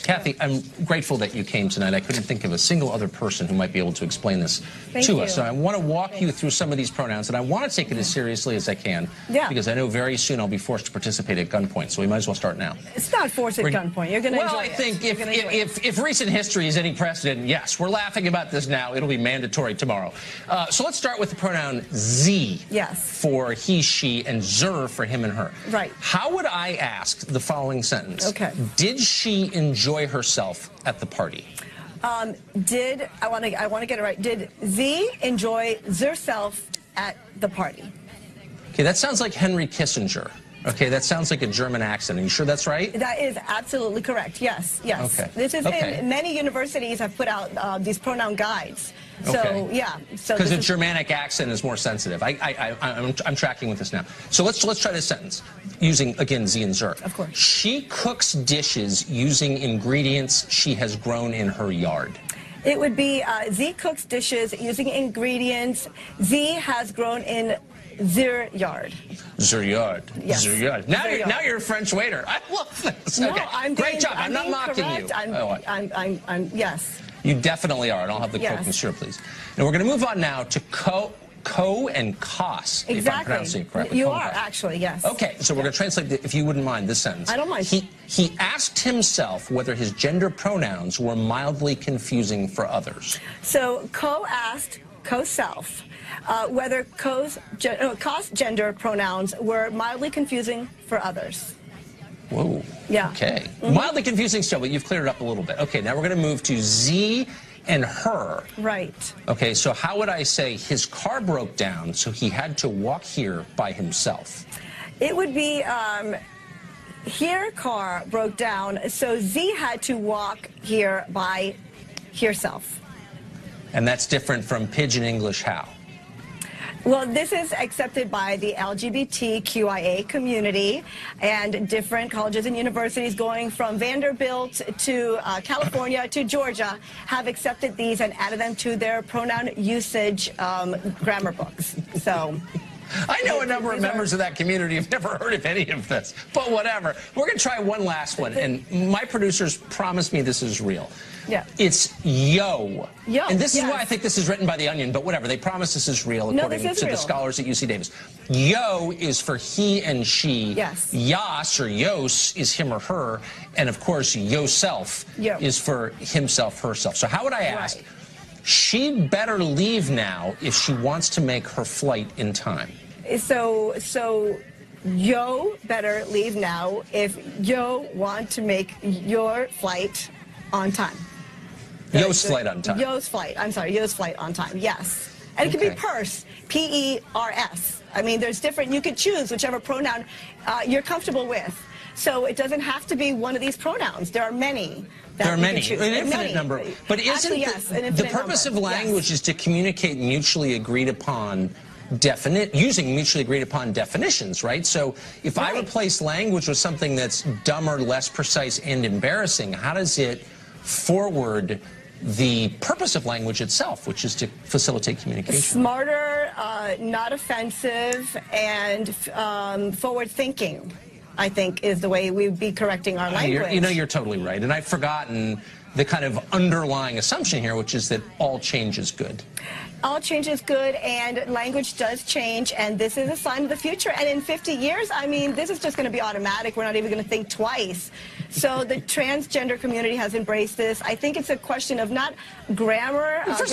Kathy, I'm grateful that you came tonight. I couldn't think of a single other person who might be able to explain this to us. So I want to walk you through some of these pronouns, and I want to take it as seriously as I can, because I know very soon I'll be forced to participate at gunpoint, so we might as well start now. It's not forced at gunpoint. You're going to enjoy it. Well, I think if recent history is any precedent, yes, we're laughing about this now. It'll be mandatory tomorrow. So let's start with the pronoun Z for he, she, and zer for him and her. Right. How would I ask the following sentence? Okay. Did she enjoy herself at the party? I want to get it right. Did Z enjoy herself at the party? Okay, that sounds like Henry Kissinger. Okay, that sounds like a German accent. Are you sure that's right? That is absolutely correct. Yes, yes. Okay. This is in many universities have put out these pronoun guides. So yeah. So because the Germanic accent is more sensitive. I'm tracking with this now. So let's try this sentence using again Z and zer. Of course. She cooks dishes using ingredients she has grown in her yard. It would be Z cooks dishes using ingredients Z has grown in their yard. Their yard. Yes. Their yard. Now you're a French waiter. I love this. No, okay. Great job. I'm not mocking you. I'm yes. You definitely are. And I'll have the Coke and syrup, please. And we're going to move on now to co and cos. Exactly. If I'm pronouncing it correctly. You are actually, yes. Okay, so we're going to translate, if you wouldn't mind, this sentence. I don't mind. He asked himself whether his gender pronouns were mildly confusing for others. So co asked, co-self, whether cos gender pronouns were mildly confusing for others. Whoa. Yeah. Okay. Mildly confusing still, but you've cleared it up a little bit. Okay, now we're going to move to Z and her. Right. Okay, so how would I say his car broke down, so he had to walk here by himself? It would be here car broke down, so Z had to walk here by herself. And that's different from Pidgin English how? Well, this is accepted by the LGBTQIA community, and different colleges and universities going from Vanderbilt to California to Georgia have accepted these and added them to their pronoun usage grammar books. So I know a number of members of that community have never heard of any of this, but whatever. We're going to try one last one, and my producers promised me this is real. Yeah. It's yo. Yo. And this is why I think this is written by The Onion, but whatever. They promise this is real according to the scholars at UC Davis. Yo is for he and she. Yes. Yas or yos is him or her. And of course, yoself is for himself, herself. So how would I ask? Right. She'd better leave now if she wants to make her flight in time. So yo better leave now if yo want to make your flight on time. Yo's flight on time. Yo's flight. I'm sorry, yo's flight on time. Yes. And it could be purse, P-E-R-S. I mean, there's different, you could choose whichever pronoun you're comfortable with. So it doesn't have to be one of these pronouns. There are many. There are many, an infinite number. But isn't the purpose of language is to communicate mutually agreed upon using mutually agreed upon definitions, right? So if I replace language with something that's dumber, less precise, and embarrassing, how does it forward the purpose of language itself, which is to facilitate communication? Smarter, not offensive, and forward-thinking, I think, is the way we'd be correcting our language. You're totally right. And I've forgotten the kind of underlying assumption here, which is that all change is good. All change is good, and language does change, and this is a sign of the future. And in 50 years, I mean, this is just going to be automatic. We're not even going to think twice. So the transgender community has embraced this. I think it's a question of not grammar. There's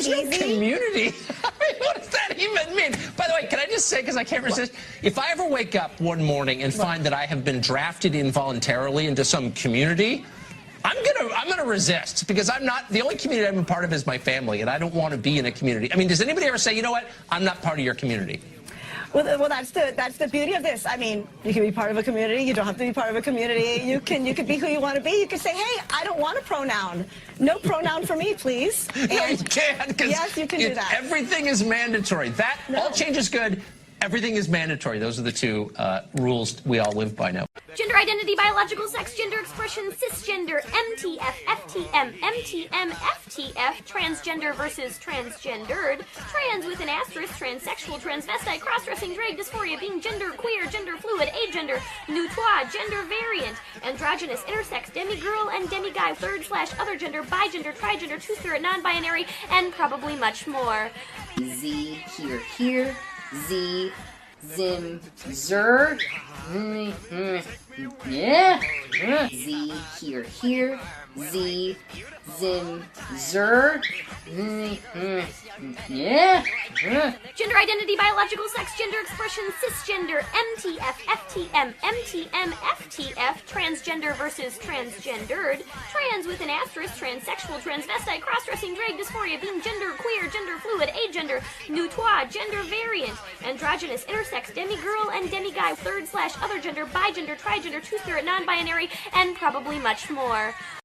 no community. I mean, what does that even mean? By the way, can I just say, because I can't resist, if I ever wake up one morning and find that I have been drafted involuntarily into some community, I'm gonna resist, because I'm not, the only community I'm a part of is my family, and I don't want to be in a community. I mean, does anybody ever say, you know what, I'm not part of your community? Well, that's the beauty of this. I mean, you can be part of a community. You don't have to be part of a community. You can be who you want to be. You can say, hey, I don't want a pronoun. No pronoun for me, please. And no, you can't. Yes, you can do that. Everything is mandatory. All change is good. Everything is mandatory. Those are the two rules we all live by now. Gender identity, biological sex, gender expression, cisgender, MTF, FTM, MTM, FTF, transgender versus transgendered, trans with an asterisk, transsexual, transvestite, cross-dressing, drag, dysphoria, being gender queer, gender fluid, agender, neutois, gender variant, androgynous, intersex, demigirl and demiguy, third/other gender, bigender, trigender, two-spirit, non-binary, and probably much more. Z, here, Z, zim, zer, yeah, Z, here, Z, zim, zer, yeah. Gender identity, biological sex, gender expression, cisgender, MTF, FTM, MTM, FTF, transgender versus transgendered, trans with an asterisk, transsexual, transvestite, cross-dressing, drag, dysphoria, being gender queer, gender fluid, agender, neutois, gender variant, androgynous, intersex, demigirl and demiguy, third/other gender, bigender, trigender, two-spirit, non-binary, and probably much more.